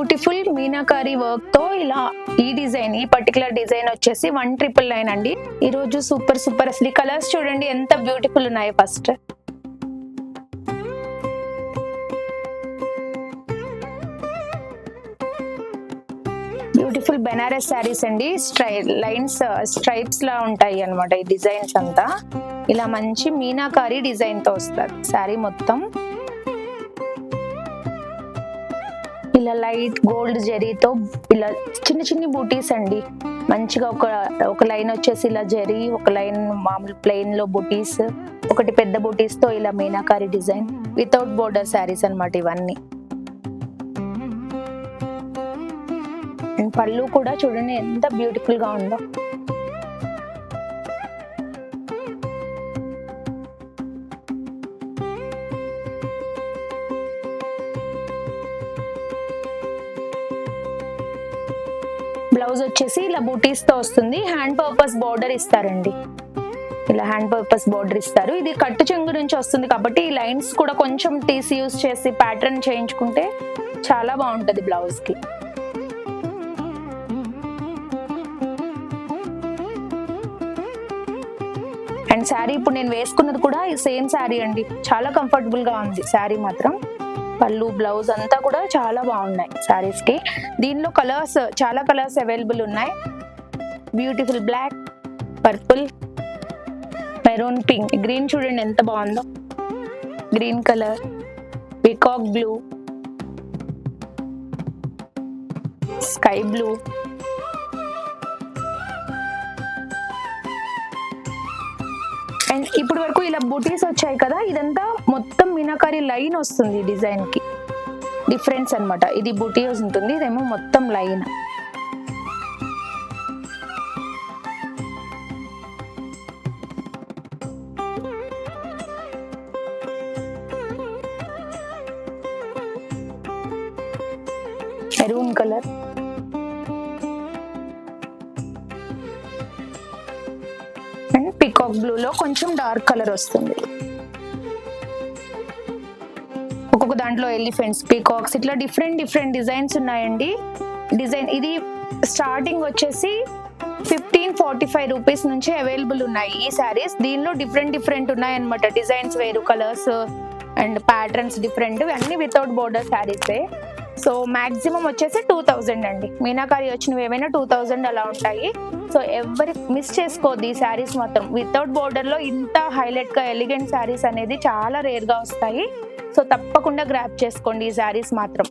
Beautiful meenakari work తో ఇలా ఈ పర్టికులర్ డిజైన్ వచ్చేసి 1999 అండి. ఈ రోజు సూపర్ సూపర్ అసలు కలర్స్ చూడండి ఎంత బ్యూటిఫుల్ ఉన్నాయి. ఫస్ట్ బ్యూటిఫుల్ బెనారస్ శారీస్ అండి. స్ట్రైప్స్ లా ఉంటాయి అన్నమాట. ఈ డిజైన్స్ అంతా ఇలా మంచి మీనాకారి డిజైన్ తో వస్తారు శారీ మొత్తం. ఇలా లైట్ గోల్డ్ జరీతో ఇలా చిన్న చిన్న బూటీస్ అండి. మంచిగా ఒక లైన్ వచ్చేసి ఇలా జరీ, ఒక లైన్ మామూలు ప్లెయిన్ లో బూటీస్, ఒకటి పెద్ద బూటీస్ తో ఇలా meenakari design without border saris అన్నమాట ఇవన్నీ. అండ్ పళ్ళు కూడా చూడండి ఎంత బ్యూటిఫుల్ గా ఉందో. బ్లౌజ్ వచ్చేసి ఇలా బూటీస్ తో వస్తుంది. హ్యాండ్ పర్పస్ బోర్డర్ ఇస్తారండి. ఇలా హ్యాండ్ పర్పస్ బోర్డర్ ఇస్తారు. ఇది కట్టు చెంగు నుంచి వస్తుంది కాబట్టి ఈ లైన్స్ కూడా కొంచెం తీసి యూజ్ చేసి ప్యాటర్న్ చేయించుకుంటే చాలా బాగుంటది బ్లౌజ్ కి. అండ్ శారీ ఇప్పుడు నేను వేసుకున్నది కూడా సేమ్ శారీ అండి. చాలా కంఫర్టబుల్ గా ఉంది శారీ మాత్రం. పళ్ళు బ్లౌజ్ అంతా కూడా చాలా బాగున్నాయి శారీస్ కి. దీనిలో చాలా కలర్స్ అవైలబుల్ ఉన్నాయి. Beautiful black, purple, maroon, pink, green చూడండి ఎంత బాగుందో. Green colour, peacock blue, sky blue, and ఇప్పుడు వరకు ఇలా బూటీస్ వచ్చాయి కదా, ఇదంతా మొత్తం మీనాకారి లైన్ వస్తుంది డిజైన్ కి. డిఫరెన్స్ అన్నమాట. ఇది బూటీస్ ఉంటుంది, ఇదేమో మొత్తం line. Maroon colour, and peacock blue లో కొంచెం డార్క్ కలర్ వస్తుంది. ఒక్కొక్క దాంట్లో ఎలిఫెంట్స్, పీకాక్స్ ఇట్లా డిఫరెంట్ డిజైన్స్ ఉన్నాయండి. ఇది స్టార్టింగ్ వచ్చేసి 1545 రూపీస్ నుంచి అవైలబుల్ ఉన్నాయి ఈ శారీస్. దీనిలో డిఫరెంట్ ఉన్నాయి అనమాట. డిజైన్స్ వేరు, కలర్స్ అండ్ ప్యాటర్న్స్ డిఫరెంట్, అన్ని వితౌట్ బోర్డర్ శారీసే. సో మాక్సిమం వచ్చేసి 2000 అండి. మీనాకారి వచ్చినవి ఏమైనా 2000 అలా ఉంటాయి. సో ఎవరి మిస్ చేసుకోవద్దు ఈ శారీస్ మాత్రం. వితౌట్ బోర్డర్ లో ఇంత హైలైట్ గా ఎలిగెంట్ శారీస్ అనేది చాలా రేర్ గా వస్తాయి. సో తప్పకుండా గ్రాప్ చేసుకోండి ఈ శారీస్ మాత్రం.